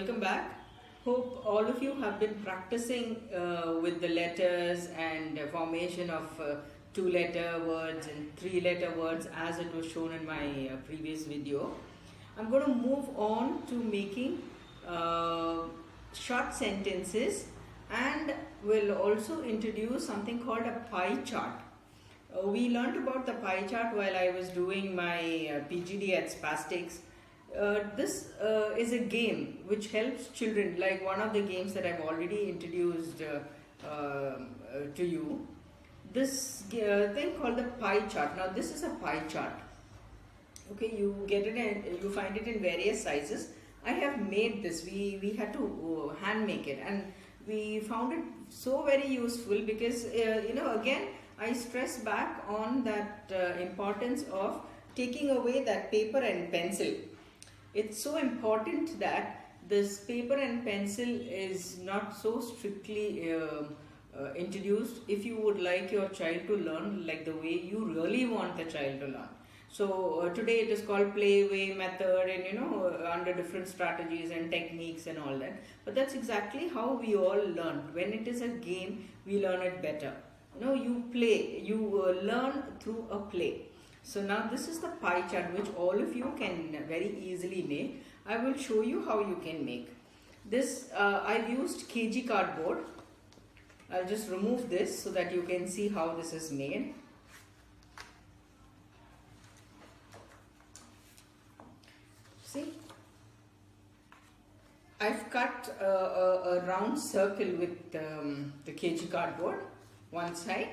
welcome back. Hope all of you have been practicing with the letters and formation of two-letter words and three-letter words as it was shown in my previous video. I'm going to move on to making short sentences, and will also introduce something called a pie chart. We learned about the pie chart while I was doing my PGD at Spastics. This is a game which helps children, like one of the games that I've already introduced to you. This thing called the pie chart. Now this is a pie chart. Okay, you get it and you find it in various sizes. I have made this. We had to hand make it, and we found it so very useful because again I stress back on that importance of taking away that paper and pencil. It's so important that this paper and pencil is not so strictly introduced if you would like your child to learn like the way you really want the child to learn. So today it is called play, way, method, and under different strategies and techniques and all that. But that's exactly how we all learn. When it is a game, we learn it better. You play, you learn through a play. So now this is the pie chart which all of you can very easily make. I will show you how you can make. This I've used KG cardboard. I'll just remove this so that you can see how this is made. See, I've cut a round circle with the KG cardboard, one side,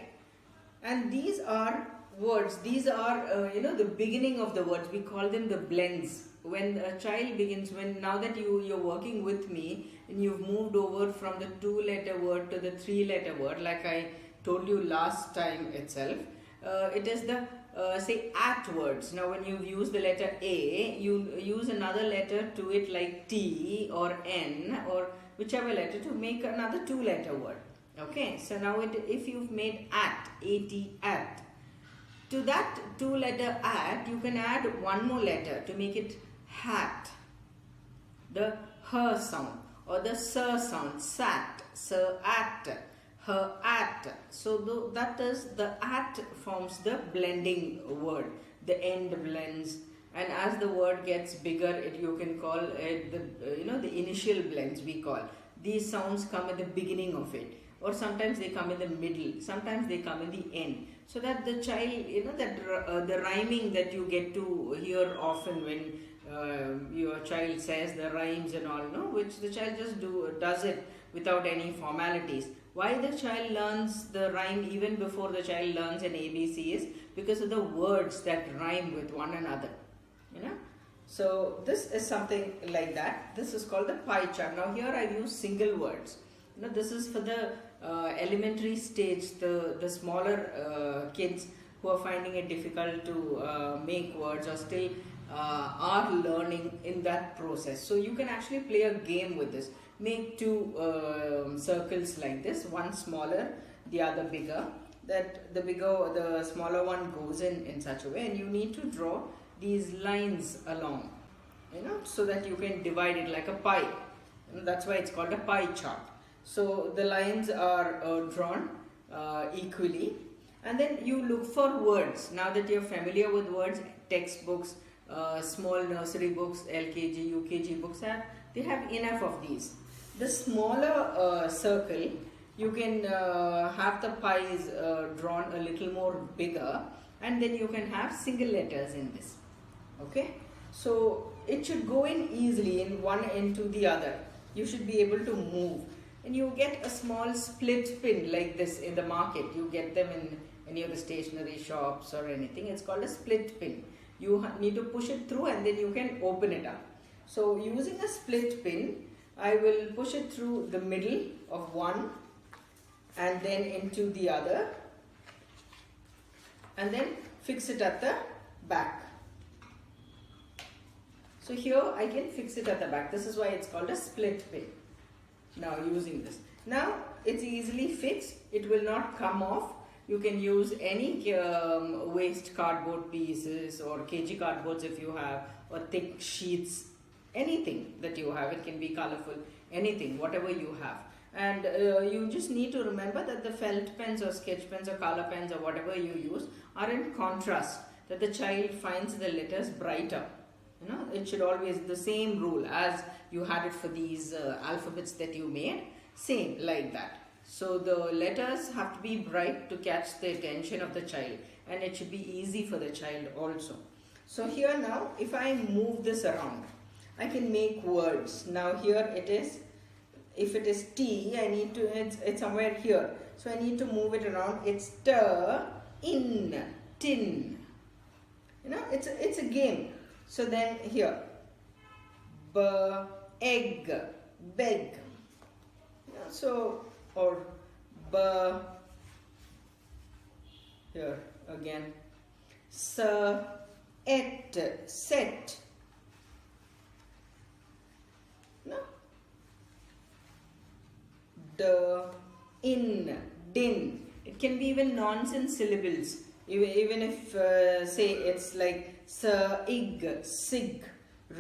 and these are words. These are the beginning of the words. We call them the blends. When a child begins, now that you're working with me and you've moved over from the two-letter word to the three-letter word, like I told you last time itself, it is the say at words. Now when you use the letter A, you use another letter to it like T or N or whichever letter to make another two-letter word. Okay, so now if you've made at, A-T, at, to that two-letter at, you can add one more letter to make it hat, the her sound, or the sir sound, sat, sir at, her at. So that is the at forms the blending word. The end blends, and as the word gets bigger, you can call it the initial blends. We call these sounds come at the beginning of it, or sometimes they come in the middle, sometimes they come in the end, so that the child, the rhyming that you get to hear often when your child says the rhymes and all, which the child just does it without any formalities. Why the child learns the rhyme even before the child learns an ABC is because of the words that rhyme with one another. So this is something like that. This is called the pie chart. Now here I use single words. This is for the elementary stage, the smaller kids who are finding it difficult to make words or still are learning in that process. So you can actually play a game with this. Make two circles like this, one smaller, the other bigger. That the smaller one goes in such a way, and you need to draw these lines along, so that you can divide it like a pie. That's why it's called a pie chart. So the lines are drawn equally, and then you look for words. Now that you're familiar with words, textbooks, small nursery books, LKG, UKG books, they have enough of these. The smaller circle, you can have the pies drawn a little more bigger, and then you can have single letters in this. Okay, so it should go in easily in one end to the other. You should be able to move. And you get a small split pin like this in the market. You get them in any of the stationery shops or anything. It's called a split pin. You need to push it through and then you can open it up. So using a split pin, I will push it through the middle of one and then into the other, and then fix it at the back. So here I can fix it at the back. This is why it's called a split pin. Now using this. Now it's easily fixed. It will not come off. You can use any waste cardboard pieces or KG cardboards if you have, or thick sheets anything that you have. It can be colorful, anything, whatever you have. And you just need to remember that the felt pens or sketch pens or color pens or whatever you use are in contrast, that the child finds the letters brighter. It should always, the same rule as you had it for these alphabets that you made, same like that. So the letters have to be bright to catch the attention of the child, and it should be easy for the child also. So here now, if I move this around, I can make words. Now here it is, if it is T, I need to, it's somewhere here. So I need to move it around. It's T, in, tin. It's a game. So then here, B, egg, beg. So, or B, here again, S, et, set. No? D, in, din. It can be even nonsense syllables. Even if, say, it's like S, ig, sig,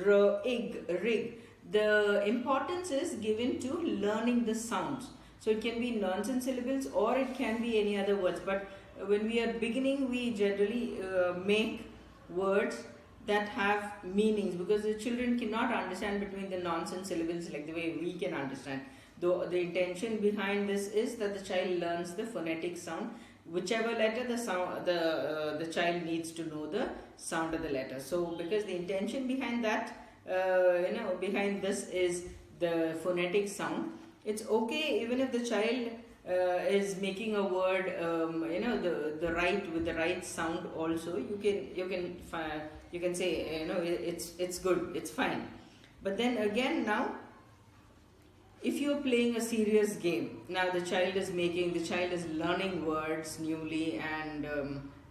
r, ig, rig. The importance is given to learning the sounds. So it can be nonsense syllables or it can be any other words. But when we are beginning, we generally make words that have meanings, because the children cannot understand between the nonsense syllables like the way we can understand. Though the intention behind this is that the child learns the phonetic sound. Whichever letter the child needs to know the sound of the letter. So because the intention behind that, behind this is the phonetic sound. It's okay even if the child is making a word, the right, with the right sound also. You can say, it's good, it's fine. But then again now, if you are playing a serious game, now the child is learning words newly, and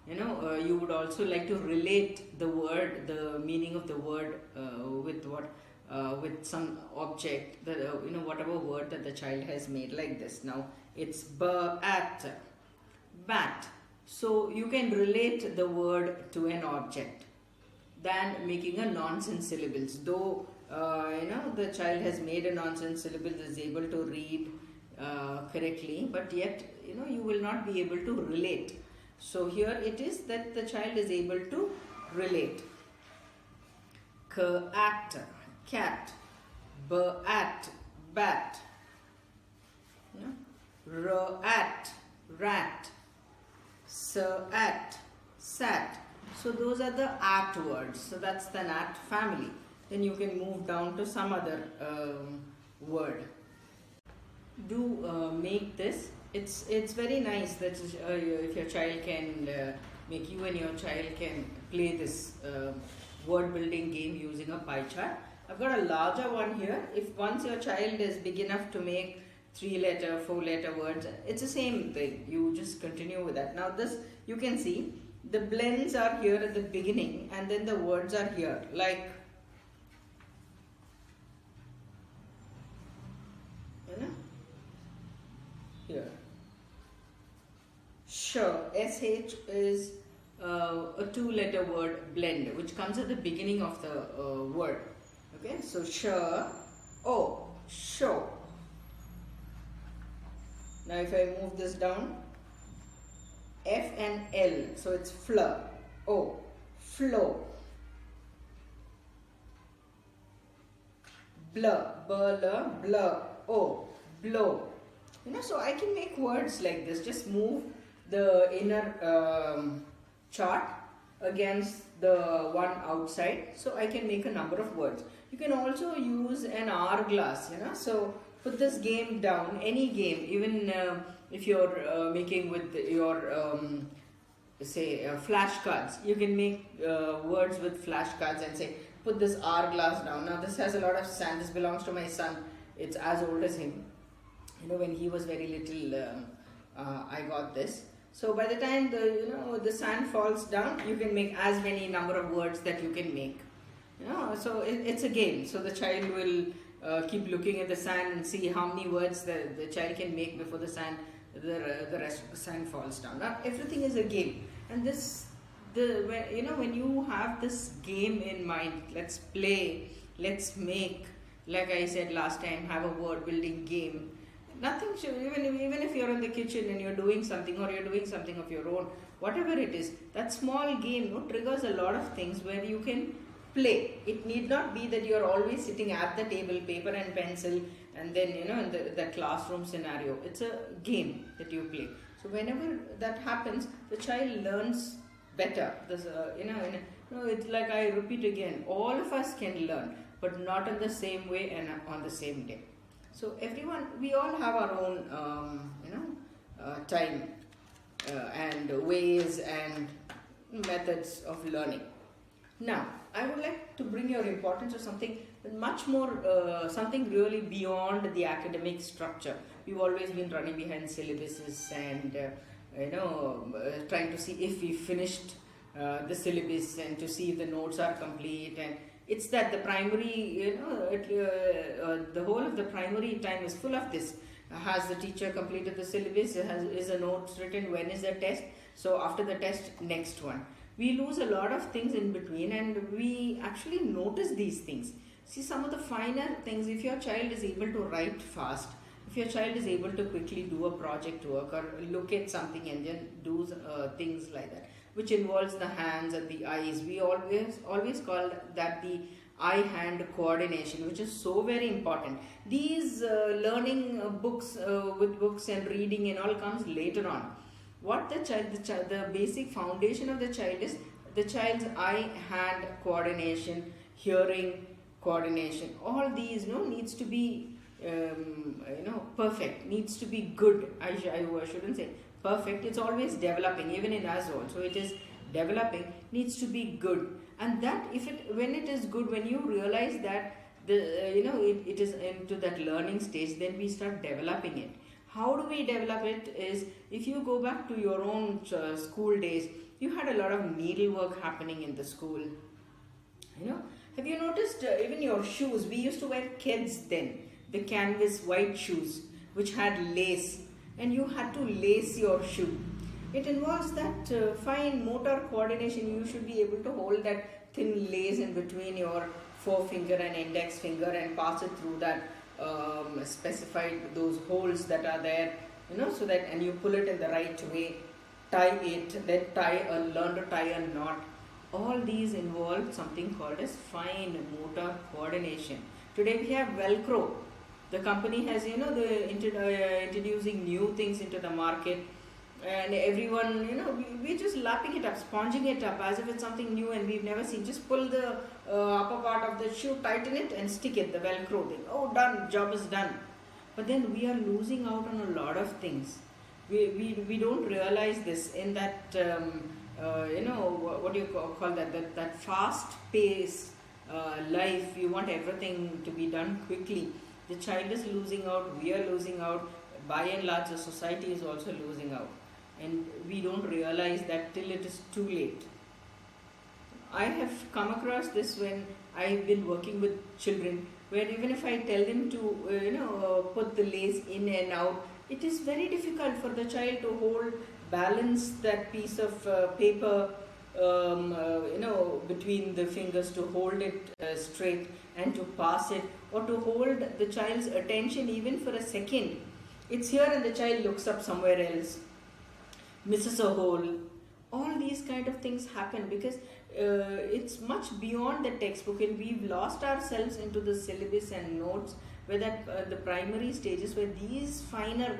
you would also like to relate the word, the meaning of the word with some object, whatever word that the child has made, like this. Now it's bat. So you can relate the word to an object than making a nonsense syllables. Though the child has made a nonsense syllable, is able to read correctly, but yet you will not be able to relate. So here it is that the child is able to relate. Cat, cat, at, bat, at, rat, at, sat. So those are the at words. So that's the at family. Then you can move down to some other word. Do make this. It's very nice that if your child can make, you and your child can play this word building game using a pie chart. I've got a larger one here. If once your child is big enough to make 3-letter, 4-letter words, it's the same thing. You just continue with that. Now this, you can see the blends are here at the beginning, and then the words are here, like here. Sure, SH is a 2-letter word blend which comes at the beginning of the word. Okay, so sure, oh, show. Now if I move this down, F and L, so it's fleur, O, flow. Blur, blur, blur, O, blow. So I can make words like this. Just move the inner chart against the one outside, so I can make a number of words. You can also use an hourglass, so put this game down, any game, even if you're making with your say flashcards, you can make words with flashcards and say put this hourglass down. Now this has a lot of sand. This belongs to my son. It's as old as him. When he was very little, I got this. So by the time the sand falls down, you can make as many number of words that you can make. So it's a game. So the child will keep looking at the sand and see how many words the child can make before the rest of the sand falls down. Now everything is a game, and when you have this game in mind, let's play let's make, like I said last time, have a word building game. Nothing should, even if you're in the kitchen and you're doing something, or you're doing something of your own, whatever it is, that small game triggers a lot of things where you can play. It need not be that you're always sitting at the table, paper and pencil, and then in the classroom scenario. It's a game that you play. So whenever that happens, the child learns better. There's it's like I repeat again, all of us can learn, but not in the same way and on the same day. So everyone, we all have our own time and ways and methods of learning. Now, I would like to bring your importance of something much more, something really beyond the academic structure. We've always been running behind syllabuses and trying to see if we finished the syllabus and to see if the notes are complete. And it's that the primary, the whole of the primary time is full of this. Has the teacher completed the syllabus? Is the notes written? When is the test? So after the test, next one. We lose a lot of things in between, and we actually notice these things. See some of the finer things. If your child is able to write fast, if your child is able to quickly do a project work or look at something and then do things like that, which involves the hands and the eyes. We always call that the eye-hand coordination, which is so very important. These learning books with books and reading and all comes later on. What the basic foundation of the child is the child's eye-hand coordination, hearing coordination. All these needs to be perfect, needs to be good. I shouldn't say perfect. It's always developing, even in us also. It is developing, needs to be good. And that when it is good, when you realize that it is into that learning stage, then we start developing it. How do we develop it is, if you go back to your own school days, you had a lot of needlework happening in the school. Have you noticed even your shoes? We used to wear kids then, the canvas white shoes which had lace, and you had to lace your shoe. It involves that fine motor coordination. You should be able to hold that thin lace in between your forefinger and index finger and pass it through that specified those holes that are there, so that, and you pull it in the right way, tie it, then learn to tie a knot. All these involve something called as fine motor coordination. Today we have Velcro. The company has, introducing new things into the market, and everyone, we're just lapping it up, sponging it up as if it's something new and we've never seen. Just pull the upper part of the shoe, tighten it and stick it, the Velcro thing. Oh, done, job is done. But then we are losing out on a lot of things. We don't realize this in that, what do you call that, that fast pace life. You want everything to be done quickly. The child is losing out, we are losing out, by and large the society is also losing out. And we don't realize that till it is too late. I have come across this when I've been working with children, where even if I tell them to put the lace in and out, it is very difficult for the child to hold, balance that piece of paper between the fingers, to hold it straight and to pass it, or to hold the child's attention even for a second. It's here and the child looks up somewhere else, misses a hole. All these kind of things happen because it's much beyond the textbook, and we've lost ourselves into the syllabus and notes, where that the primary stages where these finer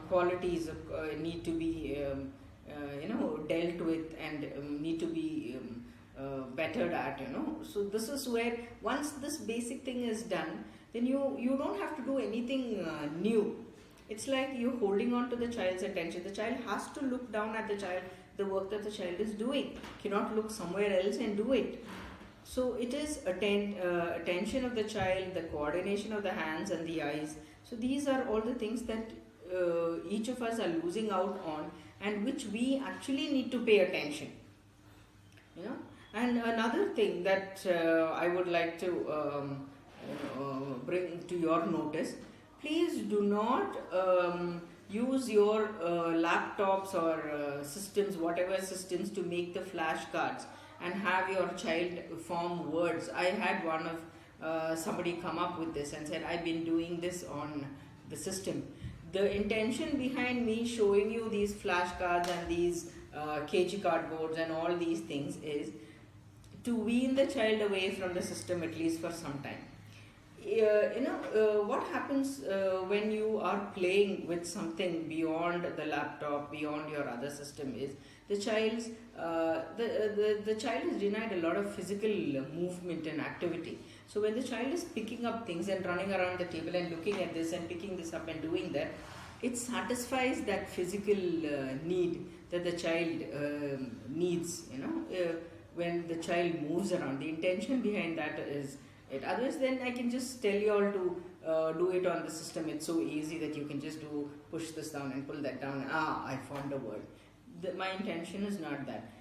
qualities need to be dealt with and need to be bettered at. So this is where, once this basic thing is done, then you don't have to do anything new. It's like you're holding on to the child's attention. The child has to look down at the work that the child is doing. Cannot look somewhere else and do it. So it is attention of the child, the coordination of the hands and the eyes. So these are all the things that each of us are losing out on, and which we actually need to pay attention. And another thing that I would like to bring to your notice: please do not use your laptops or systems, whatever systems, to make the flashcards. and have your child form words. I had one of somebody come up with this and said, I've been doing this on the system. The intention behind me showing you these flashcards and these kg cardboards and all these things is to wean the child away from the system, at least for some time. What happens when you are playing with something beyond the laptop, beyond your other system, is the child's the child is denied a lot of physical movement and activity. So when the child is picking up things and running around the table and looking at this and picking this up and doing that, it satisfies that physical need that the child needs. When the child moves around, the intention behind that is it. Otherwise, then I can just tell you all to do it on the system. It's so easy that you can just push this down and pull that down. I found a word. My intention is not that.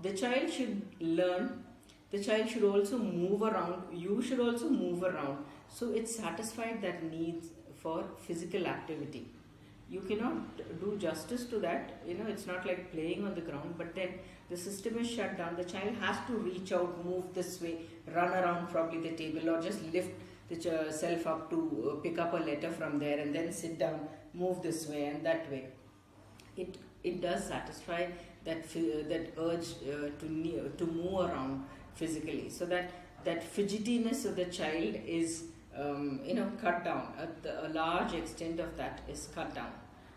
The child should learn. The child should also move around. You should also move around. So it's satisfied that needs for physical activity. You cannot do justice to that. It's not like playing on the ground, but then the system is shut down. The child has to reach out, move this way, run around probably the table, or just lift the self up to pick up a letter from there and then sit down, move this way and that way. It does satisfy that urge to move around physically, so that fidgetiness of the child is cut down. A large extent of that is cut down.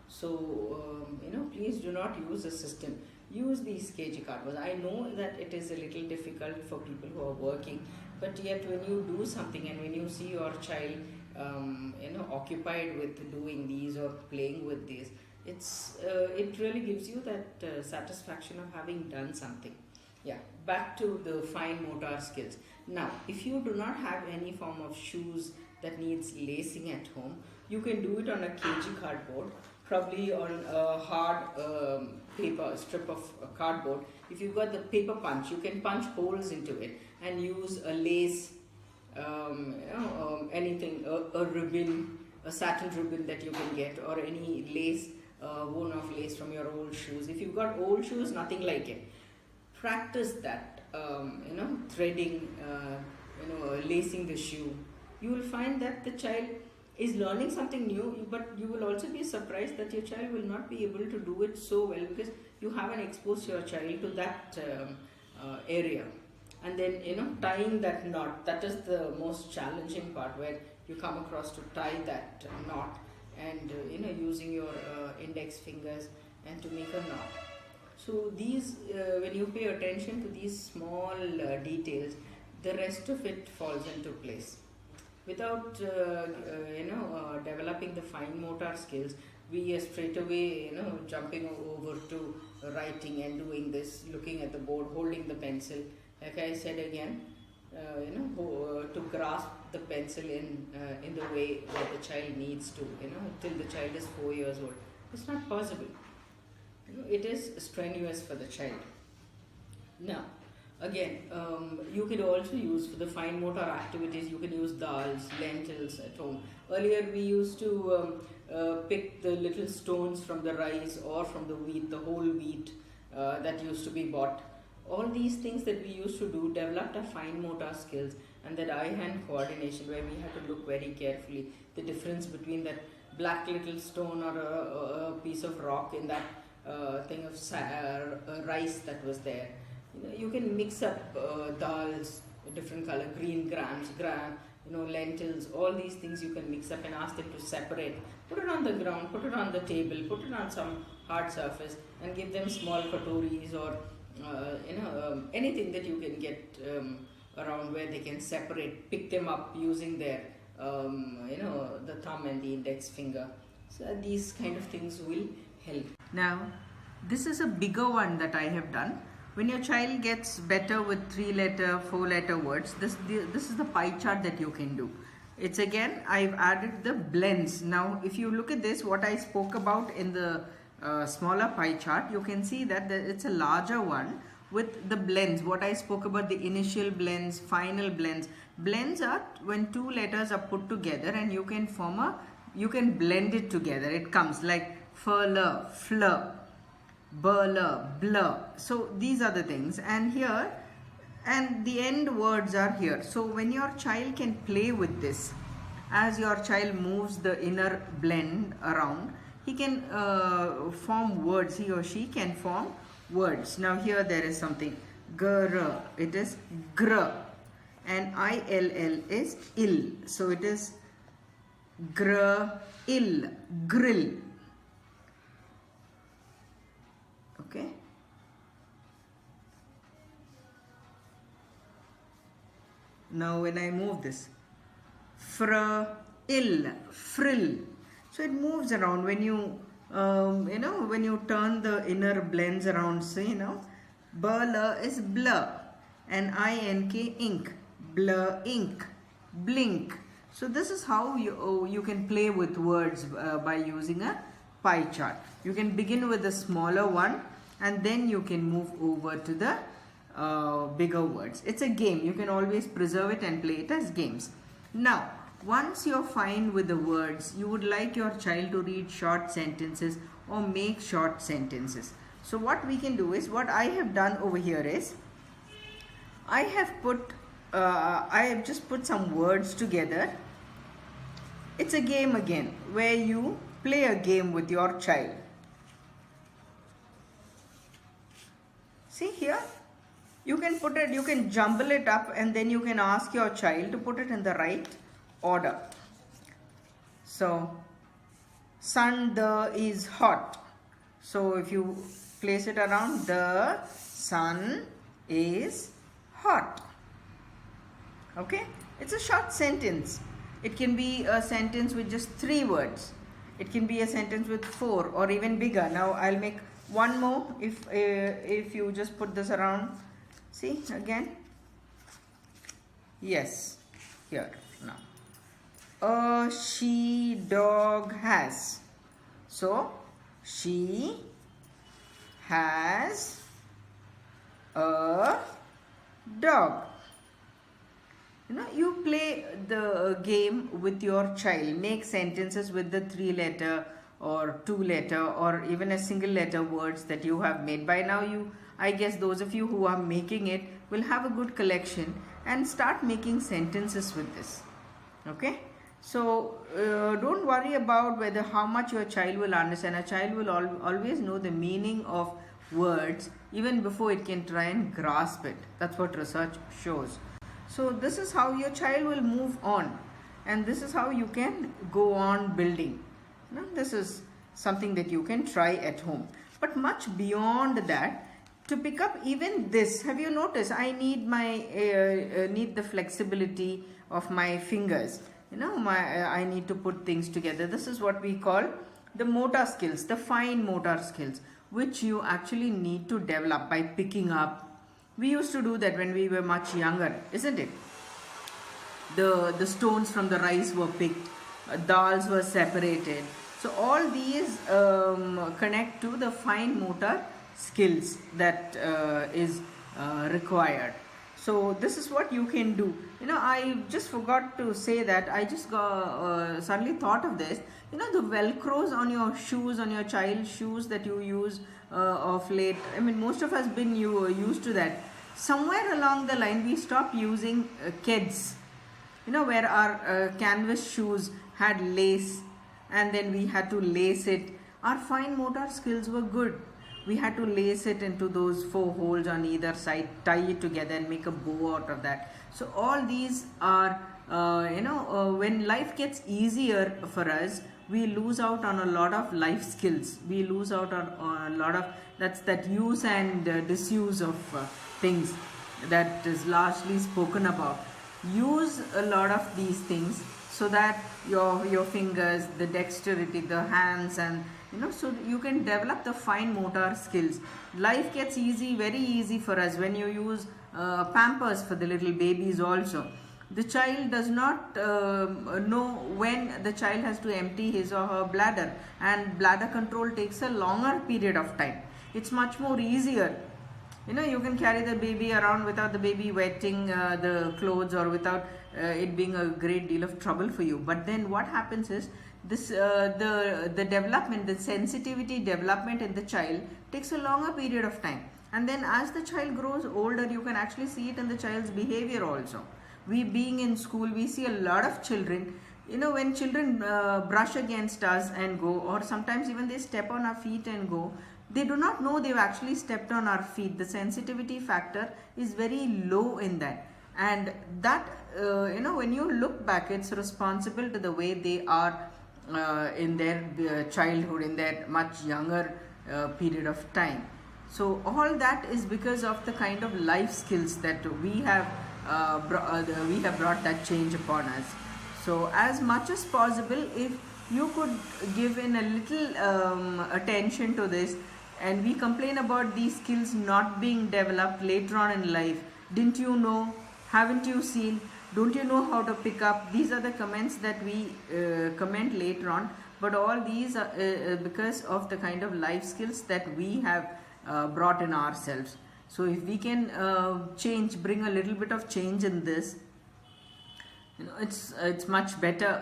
So please do not use a system. Use these kg cardboards. I know that it is a little difficult for people who are working, but yet when you do something and when you see your child occupied with doing these or playing with these, it really gives you that satisfaction of having done something. Yeah, back to the fine motor skills. Now, if you do not have any form of shoes that needs lacing at home, you can do it on a kg cardboard, probably on a hard strip of cardboard. If you've got the paper punch, you can punch holes into it and use a lace, anything, a ribbon, a satin ribbon that you can get, or any lace, worn off lace from your old shoes. If you've got old shoes, nothing like it. Practice that, threading, lacing the shoe. You will find that the child is learning something new, but you will also be surprised that your child will not be able to do it so well because you haven't exposed your child to that area. And then, tying that knot, that is the most challenging part, where you come across to tie that knot and, using your index fingers and to make a knot. So these, when you pay attention to these small details, the rest of it falls into place. Without developing the fine motor skills, we are straight away jumping over to writing and doing this, looking at the board, holding the pencil. Like I said again, to grasp the pencil in the way that the child needs to, till the child is 4 years old. It's not possible. It is strenuous for the child. Now, again, you could also use, for the fine motor activities, you can use dals, lentils at home. Earlier we used to pick the little stones from the rice or from the wheat, the whole wheat that used to be bought. All these things that we used to do developed our fine motor skills and that eye-hand coordination, where we had to look very carefully the difference between that black little stone or a piece of rock in that thing of rice that was there. You can mix up dals, different color, green grams, lentils, all these things you can mix up and ask them to separate. Put it on the ground, put it on the table, put it on some hard surface and give them small katoris or anything that you can get around where they can separate, pick them up using their, the thumb and the index finger. So these kind of things will help. Now, this is a bigger one that I have done. When your child gets better with 3-letter, 4-letter words, this is the pie chart that you can do. It's again, I've added the blends. Now, if you look at this, what I spoke about in the smaller pie chart, you can see that it's a larger one with the blends. What I spoke about, the initial blends, final blends. Blends are when 2 letters are put together and you can form you can blend it together. It comes like furler, fleur, burler, blur. So these are the things. And here and the end words are here. So when your child can play with this, as your child moves the inner blend around, he can form words. He or she can form words. Now here there is something gr, it is gr, and ill is ill, so it is gr ill, grill. Okay. Now when I move this, ill, frill, so it moves around. When you when you turn the inner blends around, so blur is blur, and ink, ink, blur, ink, blink. So this is how you can play with words by using a pie chart. You can begin with a smaller one, and then you can move over to the bigger words. It's a game. You can always preserve it and play it as games. Now, once you're fine with the words, you would like your child to read short sentences or make short sentences. So what we can do is, what I have done over here is, I have just put some words together. It's a game again, where you play a game with your child. See here, you can put it, you can jumble it up, and then you can ask your child to put it in the right order. So, sun the is hot. So if you place it around, the sun is hot. Okay, it's a short sentence. It can be a sentence with just 3 words. It can be a sentence with 4 or even bigger. Now I'll make one more. If you just put this around, see again. Yes, here now. A she dog has. So she has a dog. You play the game with your child. Make sentences with the 3-letter or 2-letter or even a single letter words that you have made. By now I guess those of you who are making it will have a good collection and start making sentences with this. Okay. So don't worry about how much your child will understand. A child will always know the meaning of words even before it can try and grasp it. That's what research shows. So this is how your child will move on, and this is how you can go on building. Now, this is something that you can try at home. But much beyond that, to pick up even this, have you noticed I need need the flexibility of my fingers. I need to put things together. This is what we call the motor skills, the fine motor skills, which you actually need to develop by picking up. We used to do that when we were much younger, isn't it? The stones from the rice were picked, dals were separated. So all these connect to the fine motor skills that is required. So this is what you can do. I just forgot to say that. I just suddenly thought of this. The velcros on your shoes, on your child's shoes that you use of late. I mean, most of us been used to that. Somewhere along the line, we stopped using kids. Where our canvas shoes had lace, and then we had to lace it. Our fine motor skills were good. We had to lace it into those 4 holes on either side, tie it together and make a bow out of that. So all these are, when life gets easier for us, we lose out on a lot of life skills. We lose out on a lot of, that use and disuse of things that is largely spoken about. Use a lot of these things so that your fingers, the dexterity, the hands, and so you can develop the fine motor skills. Life gets easy, very easy for us when you use Pampers for the little babies also. The child does not know when the child has to empty his or her bladder, and bladder control takes a longer period of time. It's much more easier. You can carry the baby around without the baby wetting the clothes, or without it being a great deal of trouble for you. But then what happens is, this the development, the sensitivity development in the child takes a longer period of time. And then as the child grows older, you can actually see it in the child's behavior also. We being in school, we see a lot of children, when children brush against us and go, or sometimes even they step on our feet and go, they do not know they've actually stepped on our feet. The sensitivity factor is very low in that. And that, when you look back, it's responsible to the way they are in their childhood, in their much younger period of time. So all that is because of the kind of life skills that we have brought that change upon us. So as much as possible, if you could give in a little attention to this, and we complain about these skills not being developed later on in life. Didn't you know? Haven't you seen? Don't you know how to pick up? These are the comments that we comment later on. But all these are because of the kind of life skills that we have brought in ourselves. So if we can bring a little bit of change in this, it's much better.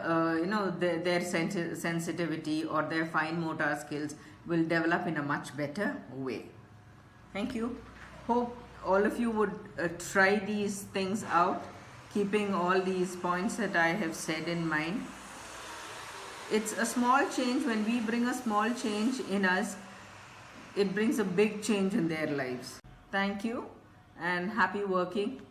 Their sensitivity or their fine motor skills will develop in a much better way. Thank you. Hope all of you would try these things out, keeping all these points that I have said in mind. It's a small change. When we bring a small change in us, it brings a big change in their lives. Thank you and happy working.